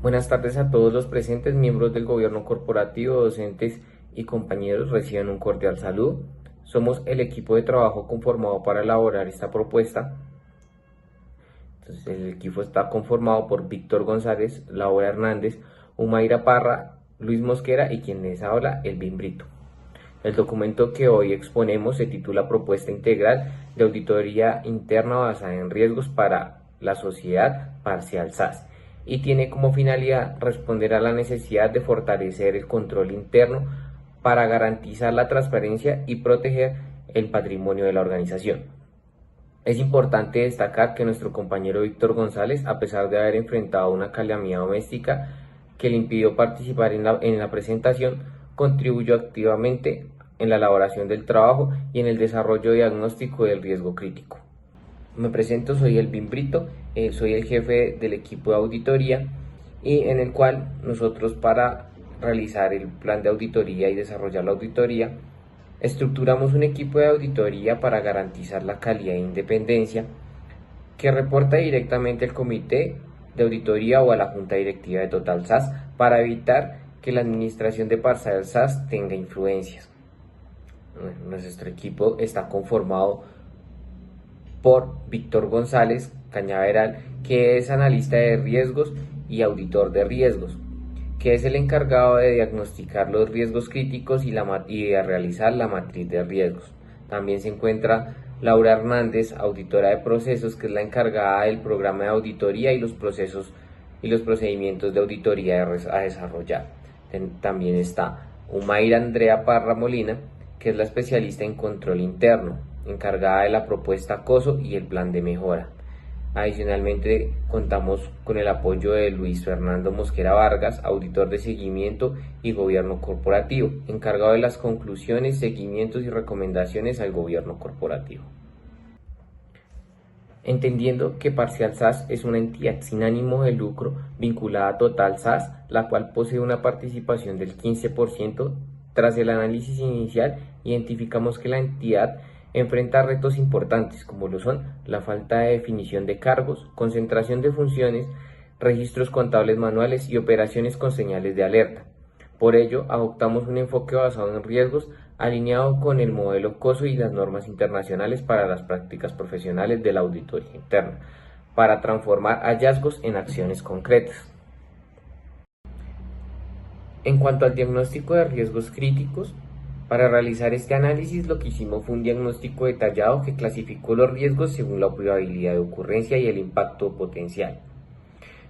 Buenas tardes a todos los presentes, miembros del gobierno corporativo, docentes y compañeros. Reciban un cordial saludo. Somos el equipo de trabajo conformado para elaborar esta propuesta. Entonces, el equipo está conformado por Víctor González, Laura Hernández, Humaira Parra, Luis Mosquera y quien les habla, Elvin Brito. El documento que hoy exponemos se titula Propuesta Integral de Auditoría Interna basada en riesgos para la sociedad parcial SAS y tiene como finalidad responder a la necesidad de fortalecer el control interno para garantizar la transparencia y proteger el patrimonio de la organización. Es importante destacar que nuestro compañero Víctor González, a pesar de haber enfrentado una calamidad doméstica que le impidió participar en la presentación, contribuyó activamente en la elaboración del trabajo y en el desarrollo diagnóstico del riesgo crítico. Me presento, soy Elvin Brito, soy el jefe del equipo de auditoría y en el cual nosotros para realizar el plan de auditoría y desarrollar la auditoría, estructuramos un equipo de auditoría para garantizar la calidad e independencia que reporta directamente al comité de auditoría o a la junta directiva de Total SAS para evitar que la administración de Parcial SAS tenga influencias. Nuestro equipo está conformado por Víctor González Cañaveral, que es analista de riesgos y auditor de riesgos, que es el encargado de diagnosticar los riesgos críticos y de realizar la matriz de riesgos. También se encuentra Laura Hernández, auditora de procesos, que es la encargada del programa de auditoría y los procesos y los procedimientos de auditoría a desarrollar. También está Humaira Andrea Parra Molina, que es la especialista en control interno, encargada de la propuesta acoso y el plan de mejora. Adicionalmente, contamos con el apoyo de Luis Fernando Mosquera Vargas, auditor de seguimiento y gobierno corporativo, encargado de las conclusiones, seguimientos y recomendaciones al gobierno corporativo. Entendiendo que Parcial SAS es una entidad sin ánimo de lucro vinculada a Total SAS, la cual posee una participación del 15%, tras el análisis inicial identificamos que la entidad enfrenta retos importantes como lo son la falta de definición de cargos, concentración de funciones, registros contables manuales y operaciones con señales de alerta. Por ello, adoptamos un enfoque basado en riesgos alineado con el modelo COSO y las normas internacionales para las prácticas profesionales de la auditoría interna, para transformar hallazgos en acciones concretas. En cuanto al diagnóstico de riesgos críticos, para realizar este análisis lo que hicimos fue un diagnóstico detallado que clasificó los riesgos según la probabilidad de ocurrencia y el impacto potencial.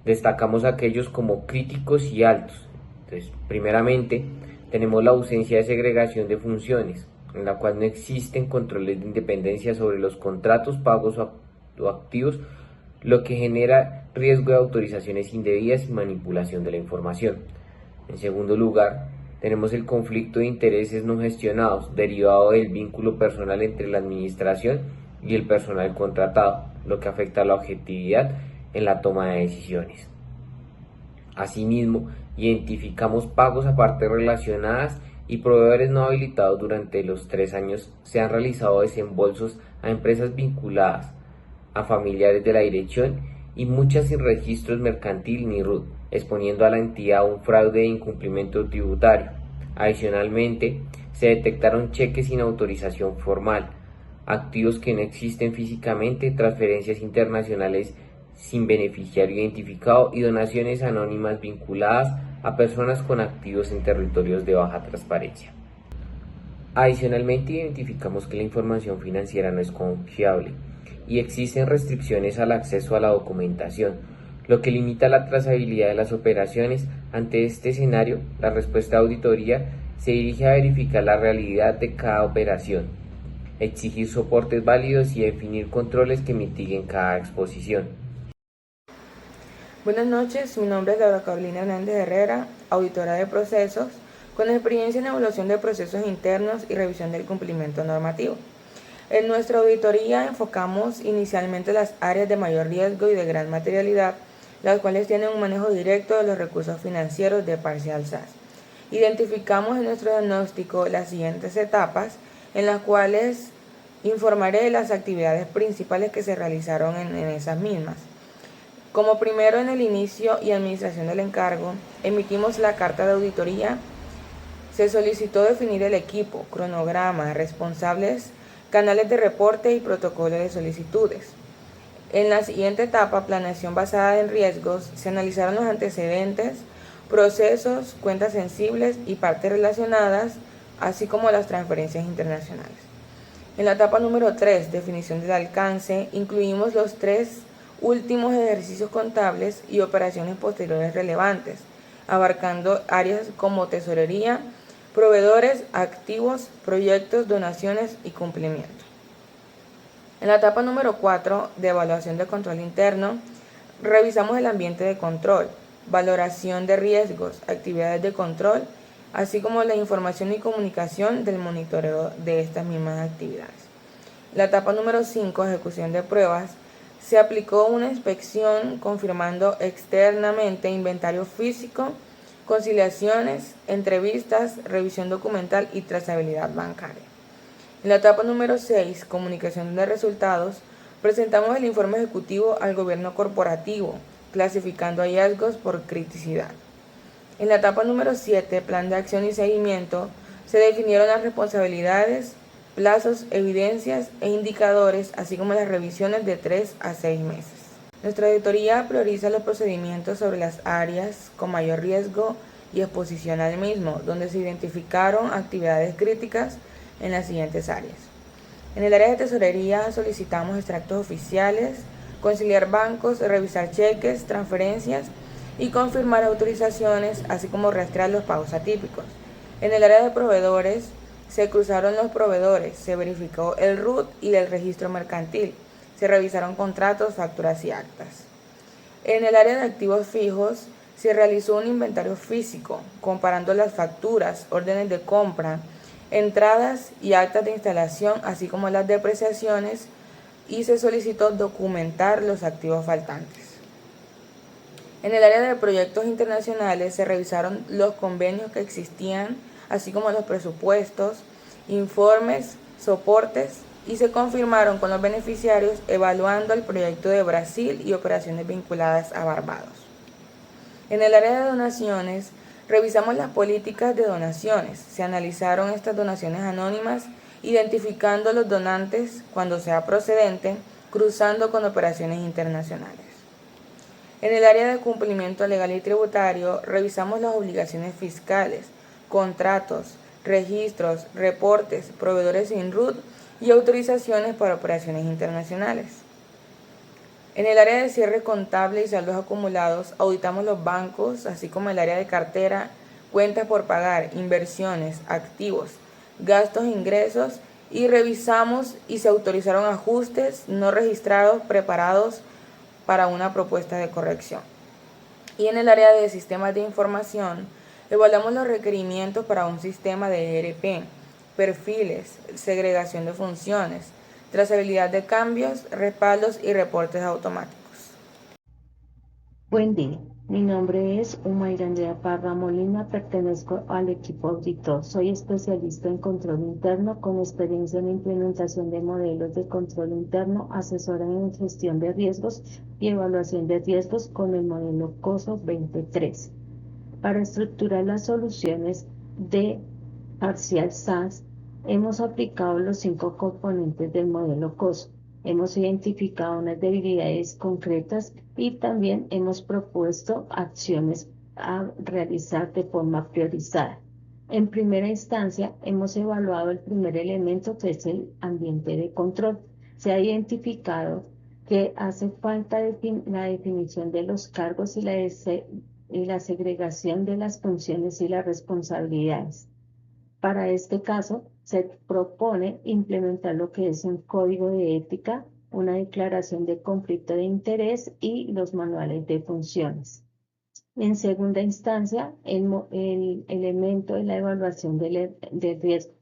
Destacamos aquellos como críticos y altos. Entonces, primeramente, tenemos la ausencia de segregación de funciones, en la cual no existen controles de independencia sobre los contratos, pagos o activos, lo que genera riesgo de autorizaciones indebidas y manipulación de la información. En segundo lugar, tenemos el conflicto de intereses no gestionados, derivado del vínculo personal entre la administración y el personal contratado, lo que afecta a la objetividad en la toma de decisiones. Asimismo, identificamos pagos a partes relacionadas y proveedores no habilitados. Durante los 3 años se han realizado desembolsos a empresas vinculadas, a familiares de la dirección y muchas sin registros mercantil ni RUT, exponiendo a la entidad a un fraude de incumplimiento tributario. Adicionalmente, se detectaron cheques sin autorización formal, activos que no existen físicamente, transferencias internacionales sin beneficiario identificado y donaciones anónimas vinculadas a personas con activos en territorios de baja transparencia. Adicionalmente, identificamos que la información financiera no es confiable y existen restricciones al acceso a la documentación, lo que limita la trazabilidad de las operaciones. Ante este escenario, la respuesta de auditoría se dirige a verificar la realidad de cada operación, exigir soportes válidos y definir controles que mitiguen cada exposición. Buenas noches, mi nombre es Laura Carolina Hernández Herrera, auditora de procesos, con experiencia en evaluación de procesos internos y revisión del cumplimiento normativo. En nuestra auditoría enfocamos inicialmente las áreas de mayor riesgo y de gran materialidad, las cuales tienen un manejo directo de los recursos financieros de Parcial SAS. Identificamos en nuestro diagnóstico las siguientes etapas, en las cuales informaré de las actividades principales que se realizaron en esas mismas. Como primero en el inicio y administración del encargo, emitimos la carta de auditoría. Se solicitó definir el equipo, cronograma, responsables, canales de reporte y protocolo de solicitudes. En la siguiente etapa, planeación basada en riesgos, se analizaron los antecedentes, procesos, cuentas sensibles y partes relacionadas, así como las transferencias internacionales. En la etapa número 3, definición del alcance, incluimos los 3 últimos ejercicios contables y operaciones posteriores relevantes, abarcando áreas como tesorería, proveedores, activos, proyectos, donaciones y cumplimiento. En la etapa número 4, de evaluación de control interno, revisamos el ambiente de control, valoración de riesgos, actividades de control, así como la información y comunicación del monitoreo de estas mismas actividades. La etapa número 5, ejecución de pruebas, se aplicó una inspección confirmando externamente inventario físico, conciliaciones, entrevistas, revisión documental y trazabilidad bancaria. En la etapa número 6, comunicación de resultados, presentamos el informe ejecutivo al gobierno corporativo, clasificando hallazgos por criticidad. En la etapa número 7, plan de acción y seguimiento, se definieron las responsabilidades, plazos, evidencias e indicadores, así como las revisiones de 3 a 6 meses. Nuestra auditoría prioriza los procedimientos sobre las áreas con mayor riesgo y exposición al mismo, donde se identificaron actividades críticas en las siguientes áreas. En el área de tesorería solicitamos extractos oficiales, conciliar bancos, revisar cheques, transferencias y confirmar autorizaciones, así como rastrear los pagos atípicos. En el área de proveedores se cruzaron los proveedores, se verificó el RUT y el registro mercantil, se revisaron contratos, facturas y actas. En el área de activos fijos se realizó un inventario físico, comparando las facturas, órdenes de compra, entradas y actas de instalación, así como las depreciaciones, y se solicitó documentar los activos faltantes. En el área de proyectos internacionales se revisaron los convenios que existían, así como los presupuestos, informes, soportes, y se confirmaron con los beneficiarios evaluando el proyecto de Brasil y operaciones vinculadas a Barbados. En el área de donaciones, revisamos las políticas de donaciones, se analizaron estas donaciones anónimas, identificando los donantes cuando sea procedente, cruzando con operaciones internacionales. En el área de cumplimiento legal y tributario, revisamos las obligaciones fiscales, contratos, registros, reportes, proveedores sin RUT y autorizaciones para operaciones internacionales. En el área de cierre contable y saldos acumulados, auditamos los bancos, así como el área de cartera, cuentas por pagar, inversiones, activos, gastos e ingresos, y revisamos y se autorizaron ajustes no registrados preparados para una propuesta de corrección. Y en el área de sistemas de información, evaluamos los requerimientos para un sistema de ERP, perfiles, segregación de funciones, trazabilidad de cambios, respaldos y reportes automáticos. Buen día, mi nombre es Umayra Andrea Parra Molina, pertenezco al equipo auditor. Soy especialista en control interno con experiencia en implementación de modelos de control interno, asesora en gestión de riesgos y evaluación de riesgos con el modelo COSO 2013. Para estructurar las soluciones de Parcial SaaS, hemos aplicado los 5 componentes del modelo COSO. Hemos identificado unas debilidades concretas y también hemos propuesto acciones a realizar de forma priorizada. En primera instancia, hemos evaluado el primer elemento, que es el ambiente de control. Se ha identificado que hace falta la definición de los cargos y la segregación de las funciones y las responsabilidades. Para este caso, se propone implementar lo que es un código de ética, una declaración de conflicto de interés y los manuales de funciones. En segunda instancia, el elemento de la evaluación de riesgo.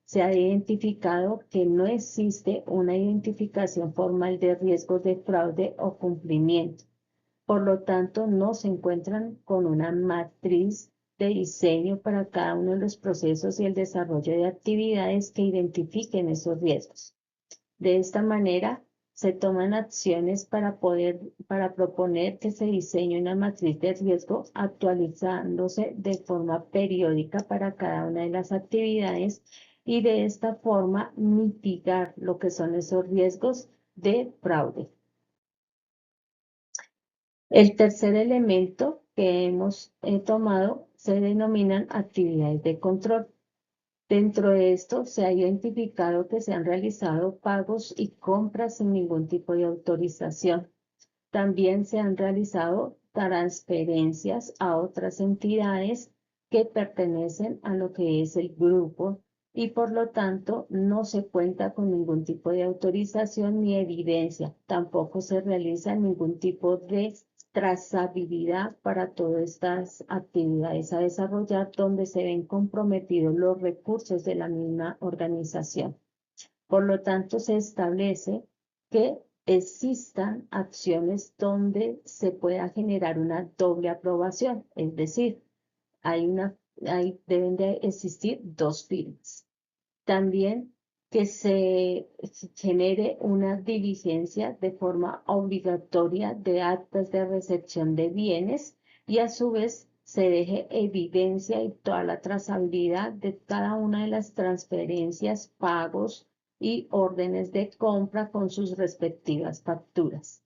Se ha identificado que no existe una identificación formal de riesgos de fraude o cumplimiento. Por lo tanto, no se encuentran con una matriz de diseño para cada uno de los procesos y el desarrollo de actividades que identifiquen esos riesgos. De esta manera, Se toman acciones para proponer que se diseñe una matriz de riesgo actualizándose de forma periódica para cada una de las actividades y de esta forma mitigar lo que son esos riesgos de fraude. El tercer elemento que hemos tomado se denominan actividades de control. Dentro de esto se ha identificado que se han realizado pagos y compras sin ningún tipo de autorización. También se han realizado transferencias a otras entidades que pertenecen a lo que es el grupo y por lo tanto no se cuenta con ningún tipo de autorización ni evidencia. Tampoco se realiza ningún tipo de trazabilidad para todas estas actividades a desarrollar donde se ven comprometidos los recursos de la misma organización. Por lo tanto, se establece que existan acciones donde se pueda generar una doble aprobación, es decir, deben de existir dos firmas. También que se genere una diligencia de forma obligatoria de actas de recepción de bienes y a su vez se deje evidencia y toda la trazabilidad de cada una de las transferencias, pagos y órdenes de compra con sus respectivas facturas.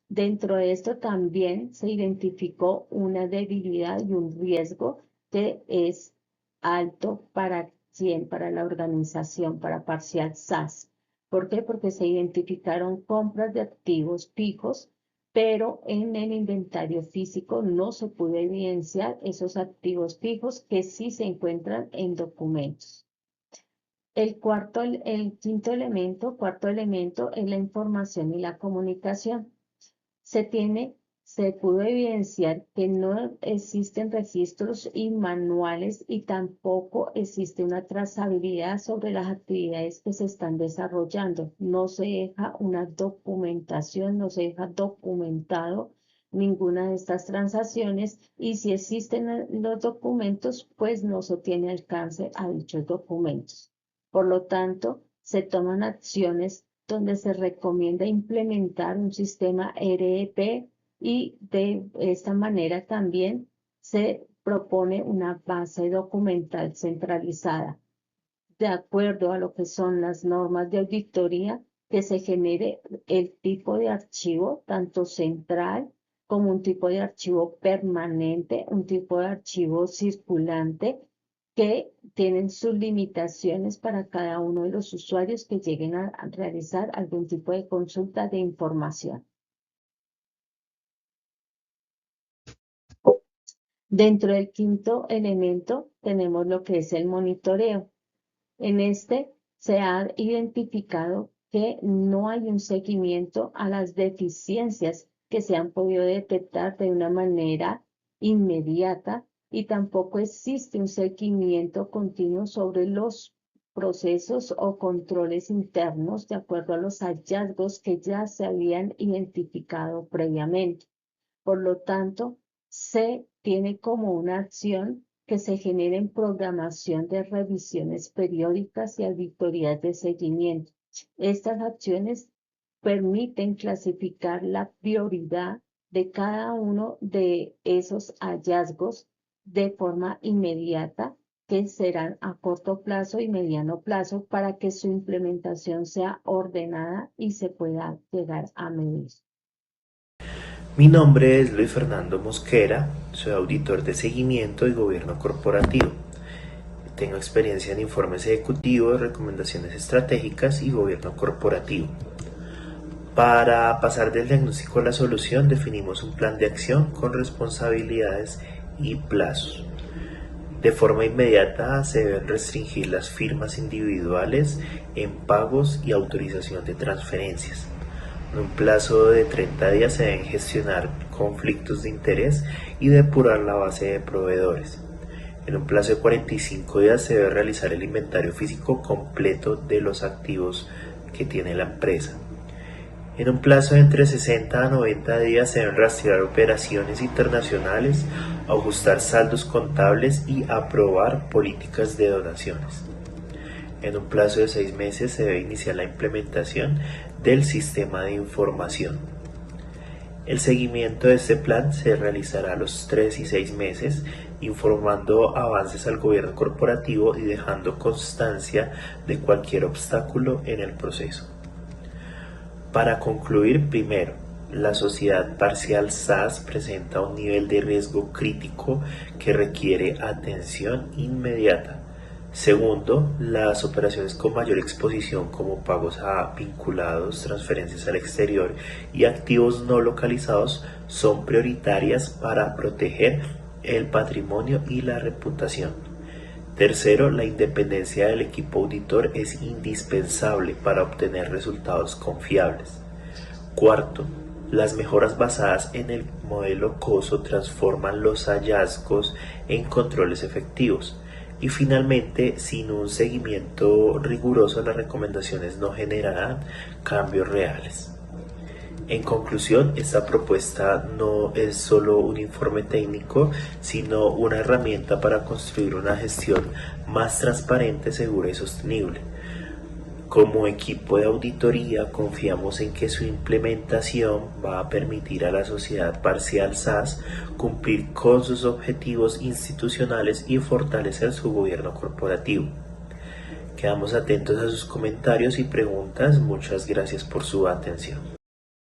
Dentro de esto también se identificó una debilidad y un riesgo que es alto para la organización, para Parcial SAS. ¿Por qué? Porque se identificaron compras de activos fijos, pero en el inventario físico no se pudo evidenciar esos activos fijos que sí se encuentran en documentos. El cuarto elemento es la información y la comunicación. Se pudo evidenciar que no existen registros y manuales y tampoco existe una trazabilidad sobre las actividades que se están desarrollando. No se deja una documentación, no se deja documentado ninguna de estas transacciones y si existen los documentos, pues no se tiene alcance a dichos documentos. Por lo tanto, se toman acciones donde se recomienda implementar un sistema REP y de esta manera también se propone una base documental centralizada. De acuerdo a lo que son las normas de auditoría, que se genere el tipo de archivo, tanto central como un tipo de archivo permanente, un tipo de archivo circulante, que tienen sus limitaciones para cada uno de los usuarios que lleguen a realizar algún tipo de consulta de información. Dentro del quinto elemento tenemos lo que es el monitoreo. En este se ha identificado que no hay un seguimiento a las deficiencias que se han podido detectar de una manera inmediata y tampoco existe un seguimiento continuo sobre los procesos o controles internos de acuerdo a los hallazgos que ya se habían identificado previamente. Por lo tanto, se tiene como una acción que se genere en programación de revisiones periódicas y auditorías de seguimiento. Estas acciones permiten clasificar la prioridad de cada uno de esos hallazgos de forma inmediata, que serán a corto plazo y mediano plazo para que su implementación sea ordenada y se pueda llegar a medir. Mi nombre es Luis Fernando Mosquera, soy auditor de seguimiento y gobierno corporativo. Tengo experiencia en informes ejecutivos, recomendaciones estratégicas y gobierno corporativo. Para pasar del diagnóstico a la solución, definimos un plan de acción con responsabilidades y plazos. De forma inmediata se deben restringir las firmas individuales en pagos y autorización de transferencias. En un plazo de 30 días se deben gestionar conflictos de interés y depurar la base de proveedores. En un plazo de 45 días se debe realizar el inventario físico completo de los activos que tiene la empresa. En un plazo de entre 60 a 90 días se deben rastrear operaciones internacionales, ajustar saldos contables y aprobar políticas de donaciones. En un plazo de 6 meses se debe iniciar la implementación del sistema de información. El seguimiento de este plan se realizará a los 3 y 6 meses, informando avances al gobierno corporativo y dejando constancia de cualquier obstáculo en el proceso. Para concluir, primero, la sociedad parcial SAS presenta un nivel de riesgo crítico que requiere atención inmediata. Segundo, las operaciones con mayor exposición como pagos a vinculados, transferencias al exterior y activos no localizados son prioritarias para proteger el patrimonio y la reputación. Tercero, la independencia del equipo auditor es indispensable para obtener resultados confiables. Cuarto, las mejoras basadas en el modelo COSO transforman los hallazgos en controles efectivos. Y finalmente, sin un seguimiento riguroso, las recomendaciones no generarán cambios reales. En conclusión, esta propuesta no es solo un informe técnico, sino una herramienta para construir una gestión más transparente, segura y sostenible. Como equipo de auditoría, confiamos en que su implementación va a permitir a la sociedad parcial SAS cumplir con sus objetivos institucionales y fortalecer su gobierno corporativo. Quedamos atentos a sus comentarios y preguntas. Muchas gracias por su atención.